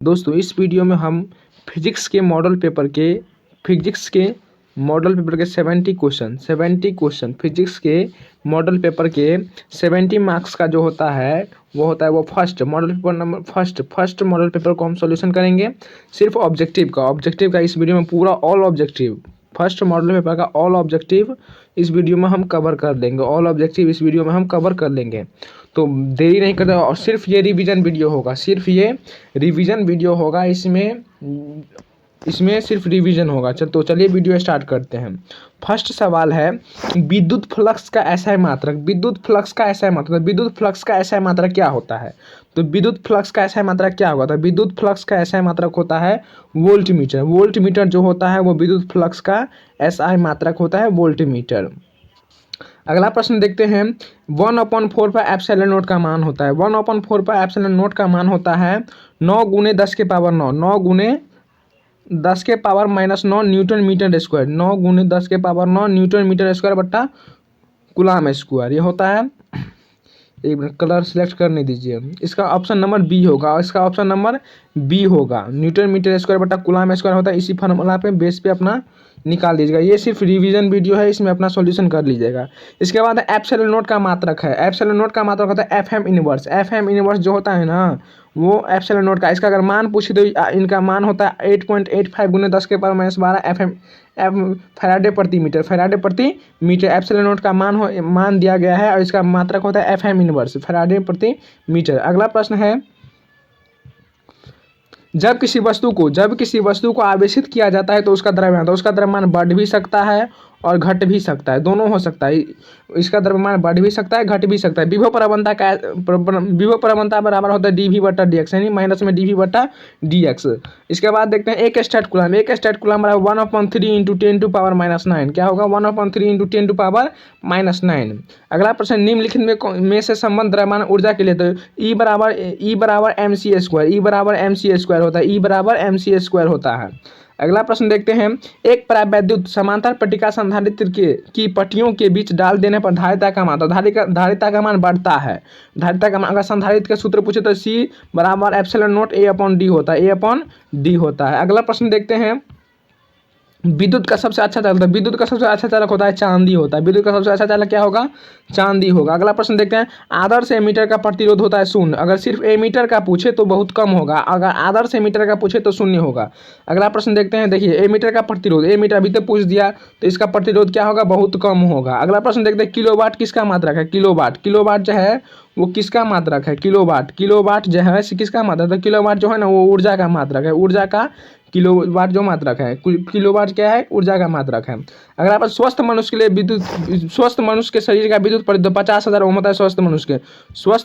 दोस्तों इस वीडियो में हम फिजिक्स के मॉडल पेपर के 70 क्वेश्चन फिजिक्स के मॉडल पेपर के 70 मार्क्स का जो होता है वो फर्स्ट मॉडल पेपर को हम सॉल्यूशन करेंगे। सिर्फ ऑब्जेक्टिव का इस वीडियो में पूरा all objective first model paper का ऑल ऑब्जेक्टिव इस वीडियो में हम कवर कर लेंगे। तो देरी नहीं करते और सिर्फ ये रिवीजन वीडियो होगा। इसमें सिर्फ रिवीजन होगा। तो चलिए वीडियो स्टार्ट करते हैं। फर्स्ट सवाल है विद्युत फ्लक्स का SI मात्रक। विद्युत फ्लक्स का SI मात्रक क्या होता है? तो विद्युत फ्लक्स का SI मात्रक क्या होगा? तो विद्युत फ्लक्स का SI मात्रक होता है वोल्टमीटर जो होता है वो विद्युत फ्लक्स का SI मात्रक होता है वोल्टमीटर। अगला प्रश्न देखते हैं 1/4 पर एप्सिलॉन नोट का मान होता है। 1/4 पर एप्सिलॉन नोट का मान होता है 9 × 10 के पावर 9 10 के पावर -9 न्यूटन मीटर स्क्वायर। 9 × 10 के पावर 9 न्यूटन मीटर स्क्वायर बट्टा कूलम स्क्वायर। ये होता है। एक मिनट कलर सिलेक्ट करने दीजिए। इसका ऑप्शन नंबर बी होगा। न्यूटन मीटर स्क्वायर बट्टा कूलम स्क्वायर होता है। इसी फार्मूला पे बेस पे अपना निकाल दीजिएगा। ये सिर्फ रिवीजन वीडियो है, इसमें अपना सॉल्यूशन कर लीजिएगा। इसके बाद एप्सिलॉन नोट का मात्रक है। एप्सिलॉन नोट का मात्रक होता है FM इनवर्स जो होता है ना वो एप्सिलॉन नोट का। इसका अगर मान पूछे तो इनका मान होता है 8.85 × 10 के पावर -12 फैराडे प्रति मीटर। एप्सिलॉन नोट का मान दिया गया है और इसका मात्रक होता है FM इनवर्स फैराडे प्रति मीटर। अगला प्रश्न है जब किसी वस्तु को आवेशित किया जाता है तो उसका द्रव्यमान बढ़ भी सकता है और घट भी सकता है, दोनों हो सकता है। इसका द्रव्यमान बढ़ भी सकता है, घट भी सकता है। विभव प्रवणता बराबर होता है dV/dx, यानी माइनस में dV/dx। इसके बाद देखते हैं एक स्टेट कूलम बराबर 1/3 × 10⁻⁹ क्या होगा? 1/3 × 10⁻⁹। अगला प्रश्न निम्नलिखित में से संबंध द्रव्यमान ऊर्जा के लिए तो E बराबर mc² होता है। अगला प्रश्न देखते हैं एक परावैद्युत समांतर पट्टिका संधारित्र की पट्टियों के बीच डाल देने पर धारिता का मान बढ़ता है। अगर संधारित्र का सूत्र पूछे तो C बराबर ε0 A/d होता है। अगला प्रश्न देखते हैं विद्युत का सबसे अच्छा चालक होता है चांदी होता है। विद्युत का सबसे अच्छा चालक क्या होगा? चांदी होगा। अगला प्रश्न देखते हैं आदर्श एमीटर का प्रतिरोध होता है 0। अगर सिर्फ एमीटर का पूछे तो बहुत कम होगा, अगर आदर्श एमीटर का पूछे तो 0 होगा। अगला प्रश्न देखते हैं, देखिए एमीटर का प्रतिरोध, एमीटर अभी तो पूछ दिया तो इसका प्रतिरोध क्या होगा? बहुत कम होगा। अगला प्रश्न देखते हैं किलोवाट किसका मात्रक है? किलोवाट जो है वो किसका मात्रक है? किलोवाट जो है किसका मात्रक है? किलोवाट जो है ना वो ऊर्जा का मात्रक है। किलोवाट जो मात्रक है, किलोवाट क्या है? ऊर्जा का मात्रक है। अगर आप स्वस्थ मनुष्य के शरीर का विद्युत परिरोध 50,000 ओम होता है। स्वस्थ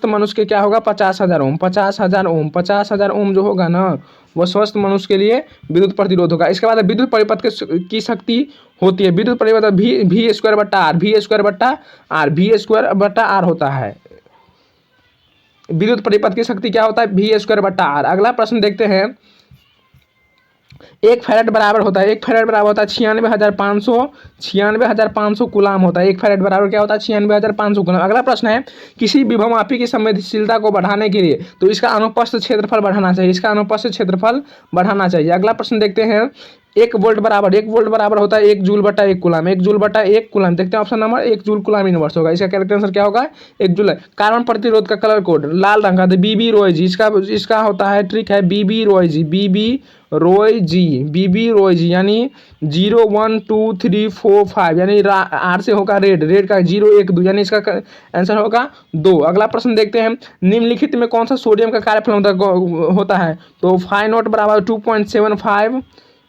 मनुष्य के क्या होगा? 50,000 ओम। 50,000 ओम जो होगा ना वो स्वस्थ मनुष्य के लिए विद्युत प्रतिरोध होगा। इसके बाद विद्युत परिपथ की शक्ति होती है विद्युत परिपथ V² होता है। विद्युत परिपथ की शक्ति क्या होता है? V²/r। अगला प्रश्न देखते हैं 1 फैराड बराबर होता है 96,500 कूलम होता है। 1 फैराड बराबर क्या होता है? 96,500 कूलम। अगला प्रश्न है किसी विभवमापी की संवेदनशीलता को बढ़ाने के लिए तो इसका अनुप्रस्थ क्षेत्रफल बढ़ाना चाहिए। अगला प्रश्न देखते हैं 1 वोल्ट बराबर होता है 1 जूल/1 कूलम। 1 जूल/1 कूलम देखते हैं option number 1 joule coulomb inverse होगा। इसका करेक्ट आंसर क्या होगा? 1 जूल। कार्बन प्रतिरोध का कलर कोड लाल रंग का BB रोय जी। इसका होता है ट्रिक है BB रोय जी यानी 0 1 2 3 4 5 यानी R से होगा रेड का 0 1 2 यानी इसका आंसर होगा 2। अगला प्रश्न देखते हैं निम्नलिखित में कौन सा सोडियम का कार्यफल होता है? तो φ0 बराबर 2.75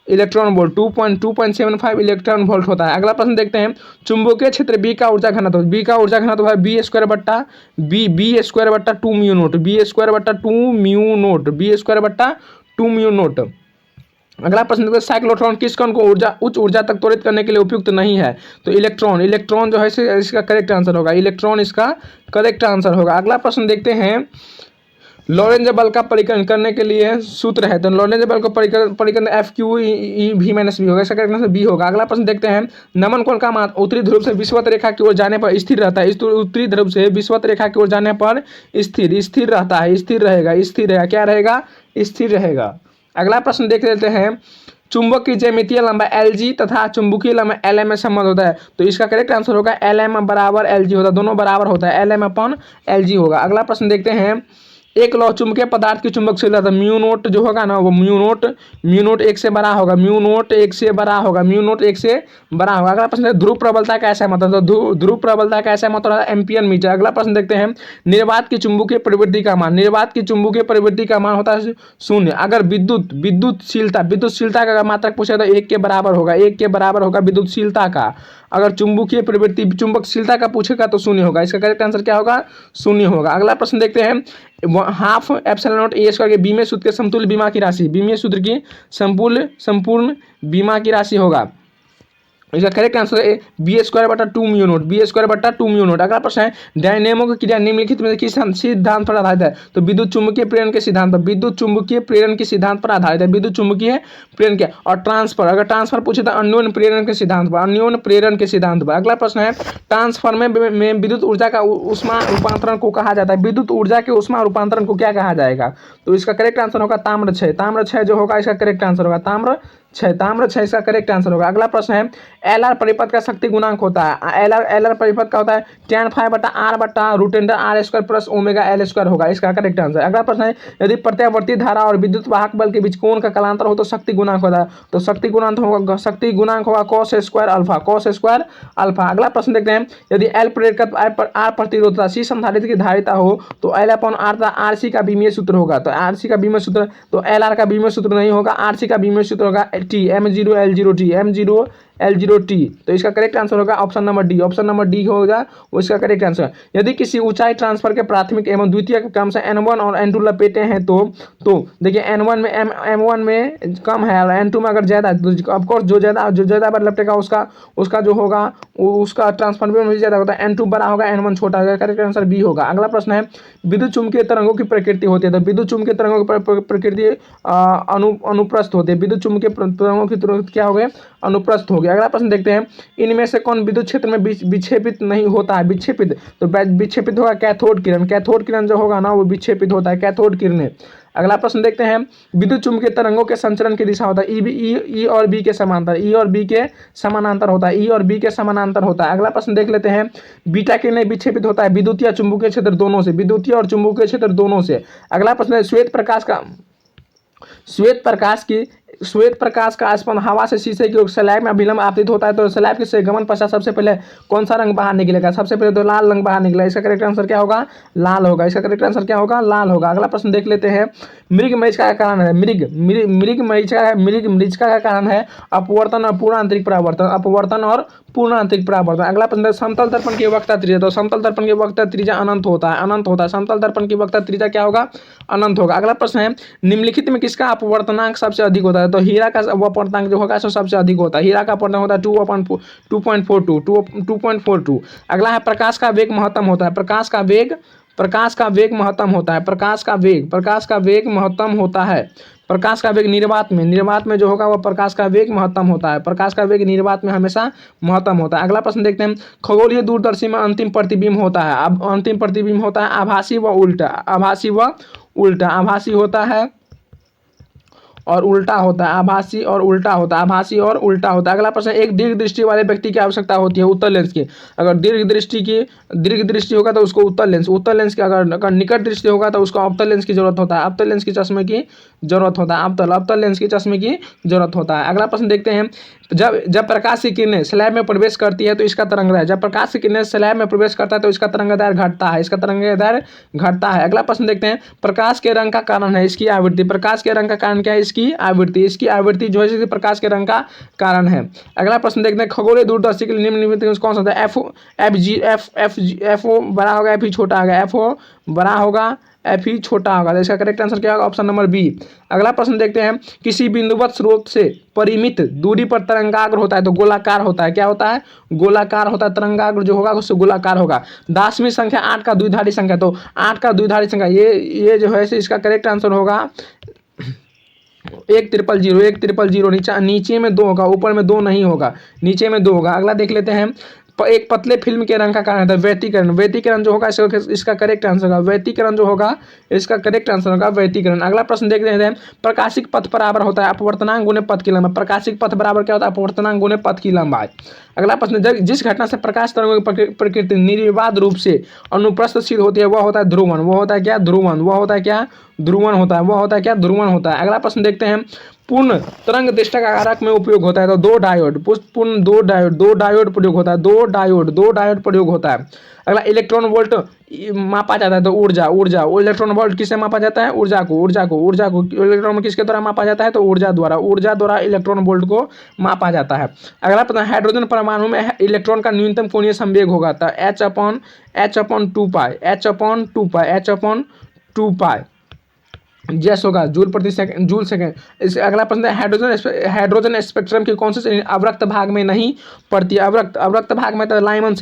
इलेक्ट्रॉन वोल्ट 2.75 इलेक्ट्रॉन वोल्ट होता है। अगला प्रश्न देखते हैं चुंबकीय क्षेत्र B का ऊर्जा घनत्व है B²/2 म्यू नोट। अगला प्रश्न देखते हैं साइक्लोट्रॉन किस कण को उच्च ऊर्जा तक त्वरित करने के लिए उपयुक्त नहीं है? तो इलेक्ट्रॉन जो है इसका करेक्ट आंसर होगा। इलेक्ट्रॉन इसका करेक्ट आंसर होगा। अगला प्रश्न देखते हैं लॉरेंज बल का परिकलन करने के लिए सूत्र है। तो लॉरेंज बल को परिकलन F/Q/V होगा। इसका करेक्ट आंसर बी होगा। अगला प्रश्न देखते हैं नमन कोण का मान उत्तरी ध्रुव से विषुवत रेखा की ओर जाने पर स्थिर रहता है। उत्तरी ध्रुव से विषुवत रेखा की ओर जाने पर स्थिर रहेगा। क्या रहेगा? स्थिर रहेगा। अगला प्रश्न देख लेते हैं, चुंबक की ज्यामितीय लंबाई Lg तथा चुंबकीय लंबाई Lm में संबंध होता है, तो इसका करेक्ट आंसर होगा Lm बराबर Lg होता है, दोनों बराबर होता है, Lm अपॉन Lg होगा। अगला प्रश्न देखते हैं, एक लौह चुंबकीय पदार्थ की चुंबकशीलता म्यू नोट जो होगा ना वो म्यू नोट 1 से बड़ा होगा, म्यू नोट 1 से बड़ा होगा, म्यू नोट 1 से बड़ा होगा। अगला प्रश्न है, ध्रुव प्रबलता का ऐसा मतलब, तो ध्रुव प्रबलता का ऐसा मतलब एम्पियर मीटर। अगला प्रश्न देखते हैं, निर्वात की चुंबकीय प्रवृत्ति का मान, निर्वात की चुंबकीय प्रवृत्ति का मान होता है 0। अगर विद्युतशीलता का मात्रक पूछे तो 1 के बराबर होगा, 1 के बराबर होगा विद्युतशीलता का। अगर चुंबकीय प्रवृत्ति चुंबकशीलता का पूछेगा तो 0 होगा, इसका करेक्ट आंसर क्या होगा, 0 होगा। अगला प्रश्न देखते हैं, half epsilon not a square के बीमे सूत्र के समतुल्य बीमा की राशि, बीमे सूत्र की संपूर्ण बीमा की राशि होगा, इसका करेक्ट आंसर है बी स्क्वायर बटा 2 म्यू नोट, बी स्क्वायर बटा 2 म्यू नोट। अगला प्रश्न है, डायनेमो की क्रिया निम्नलिखित में किस सिद्धांत पर आधारित है, तो विद्युत चुंबकीय प्रेरण के सिद्धांत पर, विद्युत चुंबकीय प्रेरण के सिद्धांत पर आधारित है, विद्युत चुंबकीय प्रेरण के। और ट्रांसफर, अगर ट्रांसफर पूछे तो अन्योन्य प्रेरण के सिद्धांत पर, अन्योन्य प्रेरण के सिद्धांत पर। अगला प्रश्न है, ट्रांसफर में विद्युत ऊर्जा का ऊष्मा रूपांतरण को कहा जाता है, विद्युत ऊर्जा के ऊष्मा रूपांतरण को क्या कहा जाएगा, तो इसका करेक्ट आंसर होगा ताम्र क्षय, ताम्र क्षय जो होगा इसका करेक्ट आंसर होगा ताम्र क्षय इसका करेक्ट आंसर होगा। अगला प्रश्न है, एल आर परिपथ का शक्ति गुणांक होता है, एल आर परिपथ का होता है tan फाइव बटा आर बटा root under R square plus omega L square होगा, इसका करेक्ट आंसर। अगला प्रश्न है, यदि प्रत्यावर्ती धारा और विद्युत वाहक बल के बीच कोण का कालांतर हो तो शक्ति गुणांक होता है, तो शक्ति गुणांक होगा cos स्क्वायर अल्फा। अगला प्रश्न देखते हैं, यदि एल प्रेरकत्व आर प्रतिरोधता सी संधारित्र की धारिता हो तो L upon R R C का बीमीय सूत्र होगा, तो आर सी का बीमीय सूत्र, तो एल आर का बीमीय सूत्र नहीं होगा, आर सी का बीमीय सूत्र होगा टी M0 L0 T, तो इसका करेक्ट आंसर होगा ऑप्शन नंबर डी होगा वो इसका करेक्ट आंसर। यदि किसी ऊंचाई ट्रांसफर के प्राथमिक एवं द्वितीयक क्रम से N1 और N2 लपेटे हैं तो देखिए N1 में M1 में कम है और N2 में अगर ज्यादा है तो ऑफकोर्स जो ज्यादा बार लपेटेगा उसका जो होगा उसका ट्रांसफर में ज्यादा होता है, N2 बड़ा होगा N1 छोटा होगा, करेक्ट आंसर बी होगा। अगला प्रश्न है, विद्युत चुम्बकीय तरंगों की प्रकृति होती है, तो विद्युत चुम्बकीय तरंगों की प्रकृति अनुप्रस्थ होती है, विद्युत चुम्बकीय तरंगों की क्या हो गए, अनुप्रस्थ हो गया। अगला प्रश्न देखते हैं, इनमें से कौन विद्युत क्षेत्र में विक्षेपित नहीं होता है, तो विक्षेपित होगा कैथोड किरण जो होगा ना वो विक्षेपित होता है, कैथोड किरणें। अगला प्रश्न देखते हैं, विद्युत चुम्बकीय तरंगों के संचरण की दिशा होता है ई और बी के समानांतर होता है, अगला प्रश्न देख लेते हैं, बीटा किरणें विक्षेपित होता है विद्युतीय चुंबकीय क्षेत्र दोनों से, विद्युतीय और चुंबकीय क्षेत्र दोनों से। अगला प्रश्न है, श्वेत प्रकाश का स्पंद हवा से शीशे की स्लैब में अभिलंब आपतित होता है, तो स्लैब के गमन पश्चात सबसे पहले कौन सा रंग बाहर निकलेगा, सबसे पहले तो लाल रंग बाहर निकलेगा, इसका करेक्ट आंसर क्या होगा, लाल होगा, इसका करेक्ट आंसर क्या होगा, लाल होगा। अगला प्रश्न देख लेते हैं, मृग मरीचिका का कारण है, मृग मरीचिका का कारण है अपवर्तन और पूर्ण आंतरिक परावर्तन, अगला प्रश्न, समतल दर्पण की वक्रता त्रिज्या, तो समतल दर्पण की वक्रता त्रिज्या अनंत होता है, समतल दर्पण की वक्रता त्रिज्या क्या होगा, अनंत होगा। अगला प्रश्न है, निम्नलिखित में किसका अपवर्तनांक सबसे अधिक होता है, तो हीरा का अपवर्तनांक जो होगा सबसे अधिक होता है, हीरा का अपवर्तनांक होता है 2.42। अगला है, प्रकाश का वेग महत्तम होता है, प्रकाश का वेग महत्तम होता है, प्रकाश का वेग निर्वात में जो होगा वो प्रकाश का वेग महत्तम होता है, प्रकाश का वेग निर्वात में हमेशा महत्तम होता है। अगला प्रश्न देखते हैं, खगोलीय दूरदर्शी में अंतिम प्रतिबिंब होता है, अब अंतिम प्रतिबिंब होता है आभासी व उल्टा, आभासी होता है और उल्टा होता है, आभासी और उल्टा होता है। अगला प्रश्न, एक दीर्घ दृष्टि वाले व्यक्ति की आवश्यकता होती है उत्तल लेंस की, अगर दीर्घ दृष्टि होगा तो उसको उत्तल लेंस की, अगर निकट दृष्टि होगा तो उसको अवतल लेंस की जरूरत होता है, अवतल लेंस के चश्मे की जरूरत होता है, अवतल लेंस के चश्मे की जरूरत होता है। अगला प्रश्न देखते हैं, जब प्रकाश की किरणें स्लैब में प्रवेश करती है तो इसका तरंगदैर्घ्य, जब प्रकाश की किरणें स्लैब में प्रवेश करता है तो इसका तरंगदैर्घ्य घटता है, अगला प्रश्न देखते हैं, प्रकाश के रंग का कारण है इसकी आवृत्ति, प्रकाश के रंग का कारण क्या है, इसकी आवृत्ति जो है प्रकाश के रंग का कारण है। अगला प्रश्न देखते हैं, खगोलीय दूरदर्शी के लिए निम्नलिखित कौन सा होता है, एफ ओ बड़ा होगा एफ ई छोटा होगा, एफ ओ बड़ा होगा एफ ई छोटा होगा, तो इसका करेक्ट आंसर क्या होगा, ऑप्शन नंबर बी। अगला प्रश्न देखते हैं, किसी बिंदुवत स्रोत से परिमित दूरी पर तरंगाग्र होता है तो गोलाकार होता है, क्या होता है, गोलाकार होता है, तरंगाग्र जो होगा उससे गोलाकार होगा। 10वीं संख्या 8 का द्विधारी संख्या, तो 8 का द्विधारी संख्या ये जो है इसका करेक्ट आंसर होगा 1300, नीचे में 2 होगा, ऊपर में 2 नहीं होगा, नीचे में 2 होगा। अगला देख लेते हैं, एक पतले फिल्म के रंग का कारण होता है व्यतिकरण। व्यतिकरण जो होगा इसका करेक्ट आंसर होगा व्यतिकरण, जो होगा इसका करेक्ट आंसर होगा व्यतिकरण। अगला प्रश्न देख रहे हैं, प्रकाशिक पथ बराबर होता है अपवर्तनांक गुने पथ की लंबाई। प्रकाशिक पथ बराबर क्या होता है? अपवर्तनांक गुने पथ की लंबाई। अगला प्रश्न, जिस घटना से प्रकाश तरंगों की प्रकृति निर्विवाद रूप से अनुप्रस्थ सिद्ध होती है वह होता है ध्रुवण। वह होता है क्या? ध्रुवण। वह होता है क्या? ध्रुवण होता है। वह होता है क्या? ध्रुवण होता है। अगला प्रश्न देखते हैं, पूर्ण तरंग दिष्टक आकारक में उपयोग होता है तो दो डायोड। पूर्ण दो डायोड प्रयोग होता है। दो डायोड प्रयोग होता है। अगला, इलेक्ट्रॉन वोल्ट मापा जाता है तो ऊर्जा वो इलेक्ट्रॉन वोल्ट किससे मापा जाता है? ऊर्जा को इलेक्ट्रॉन किसके द्वारा मापा जाता है? तो ऊर्जा द्वारा इलेक्ट्रॉन वोल्ट को मापा जाता है। अगला प्रश्न, हाइड्रोजन परमाणु में इलेक्ट्रॉन का न्यूनतम कोणीय संवेग होगा तो h/2 जैस होगा जूल प्रति सेकंड, जूल सेकंड। इस अगला प्रश्न है, हाइड्रोजन स्पेक्ट्रम की कौन सी श्रेणी अवरक्त भाग में नहीं पड़ती? अवरक्त भाग में तो लाइमन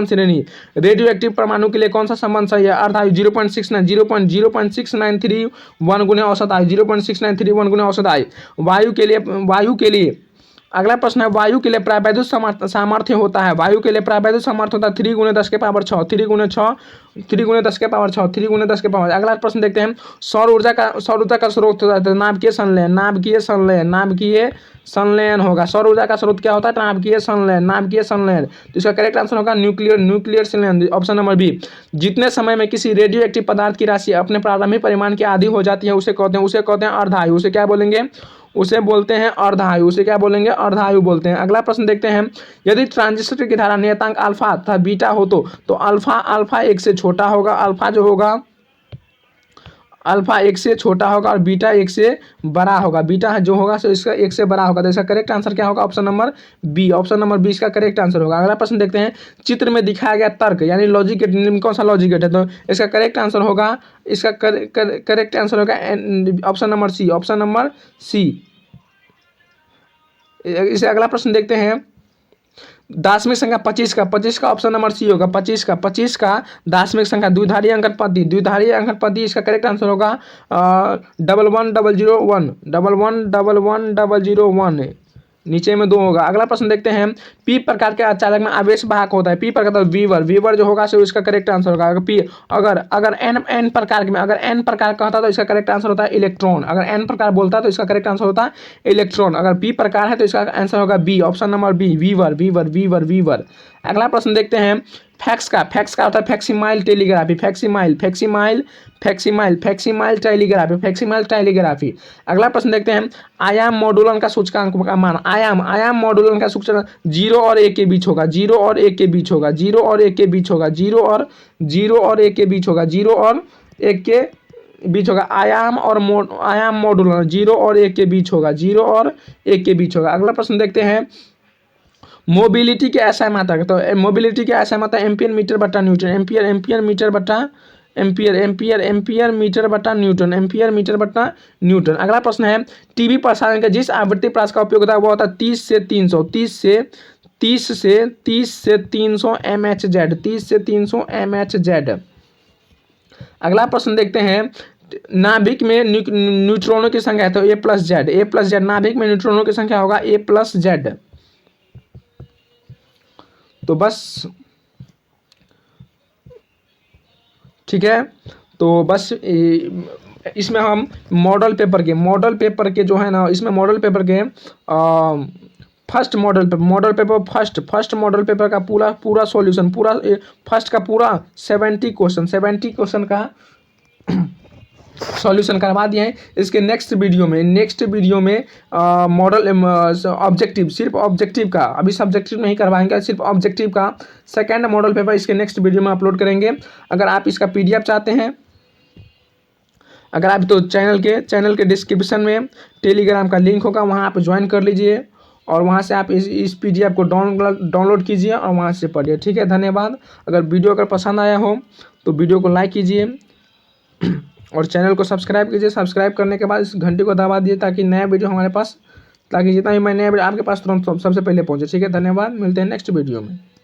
श्रेणी। रेडियो एक्टिव परमाणु के लिए कौन सा संबंध सही है? अर्धायु 0.693 गुने औसत आयु 0.6931 गुने औसत आयु। वायु के लिए अगला प्रश्न है, वायु के लिए प्रायवैद्युत सामर्थ्य होता है। वायु के लिए प्रायवैद्युत सामर्थ्य होता है 3 × 10⁻⁶ 3 × 10⁻⁶। अगला प्रश्न देखते हैं, सौर ऊर्जा का स्रोत होता है तो नाभिकीय संलयन होगा। सौर ऊर्जा का स्रोत क्या होता है? नाभिकीय संलयन। तो इसका करेक्ट आंसर होगा न्यूक्लियर संलयन, ऑप्शन नंबर बी। जितने समय में किसी रेडियो एक्टिव पदार्थ की राशि अपने प्रारंभिक परिमाण के आधी हो जाती है उसे कहते हैं अर्धायु। उसे क्या बोलेंगे? उसे बोलते हैं अर्धायु। उसे क्या बोलेंगे? अर्धायु बोलते हैं। अगला प्रश्न देखते हैं, यदि ट्रांजिस्टर की धारा नियतांक अल्फा तथा बीटा हो तो अल्फा 1 से छोटा होगा। अल्फा 1 से छोटा होगा और बीटा 1 से बड़ा होगा। बीटा जो होगा सो इसका 1 से बड़ा होगा। तो इसका करेक्ट आंसर क्या होगा? ऑप्शन नंबर बी इसका करेक्ट आंसर होगा। अगला प्रश्न देखते हैं, चित्र में दिखाया गया तर्क यानी लॉजिक गेट निम्न कौन सा लॉजिक गेट है? तो इसका करेक्ट आंसर होगा ऑप्शन नंबर सी। इसे अगला प्रश्न देखते हैं, दार्शनिक संख्या 25 का ऑप्शन नंबर सी होगा। 25 का दार्शनिक संख्या द्विधारी अंकन पद्धति इसका करेक्ट आंसर होगा 111001 नीचे में 2 होगा। अगला प्रश्न देखते हैं, पी प्रकार के चालक में आवेश वाहक होता है। पी प्रकार वीवर जो होगा सो इसका करेक्ट आंसर होगा। अगर एन प्रकार का होता तो इसका करेक्ट आंसर होता है इलेक्ट्रॉन। अगर एन प्रकार बोलता तो इसका करेक्ट आंसर होता है इलेक्ट्रॉन। अगर पी प्रकार है तो इसका आंसर होगा बी, ऑप्शन नंबर बी, वीवर। अगला प्रश्न देखते हैं, फैक्स का होता है फैक्सिमाइल टेलीग्राफी। अगला प्रश्न देखते हैं, आयाम मॉडुलन का सूचकांक का मान। आयाम मॉडुलन का सूचकांक 0 और 1 के बीच होगा। 0 और 1 के बीच होगा। 0 और 1 के बीच होगा। आयाम मॉडुलन 0 और 1 के बीच होगा। अगला प्रश्न देखते हैं, मोबिलिटी के SI मात्रक। तो मोबिलिटी के SI मात्रक एम्पियर मीटर बटा न्यूटन। एम्पियर मीटर बटा न्यूटन। अगला प्रश्न है, टीवी प्रसारण का जिस आवृत्ति प्रास का उपयोग होता है वो होता है 30 से 300 mHz। अगला प्रश्न देखते हैं, नाभिक में न्यूट्रॉनों की संख्या है तो A+Z। नाभिक में न्यूट्रॉनों की संख्या होगा A+Z। तो बस ठीक है, तो बस इसमें हम मॉडल पेपर के जो है ना, इसमें मॉडल पेपर के फर्स्ट मॉडल पेपर का पूरा सॉल्यूशन फर्स्ट का पूरा 70 क्वेश्चन का सॉल्यूशन करवा दिए हैं। इसके नेक्स्ट वीडियो में मॉडल ऑब्जेक्टिव, सिर्फ ऑब्जेक्टिव का, अभी सब्जेक्टिव नहीं करवाएंगे, सिर्फ ऑब्जेक्टिव का सेकंड मॉडल पेपर इसके नेक्स्ट वीडियो में अपलोड करेंगे। अगर आप इसका PDF चाहते हैं, अगर आप तो चैनल के डिस्क्रिप्शन में टेलीग्राम का लिंक होगा, वहाँ आप ज्वाइन कर लीजिए और वहाँ से आप इस PDF को डाउनलोड कीजिए और वहाँ से पढ़िए। ठीक है, धन्यवाद। अगर वीडियो पसंद आया हो तो वीडियो को लाइक कीजिए और चैनल को सब्सक्राइब कीजिए। सब्सक्राइब करने के बाद इस घंटी को दबा दिए ताकि नया वीडियो हमारे पास, ताकि जितना भी मैं नया वीडियो आपके पास तुरंत सबसे पहले पहुंचे। ठीक है, धन्यवाद। मिलते हैं नेक्स्ट वीडियो में।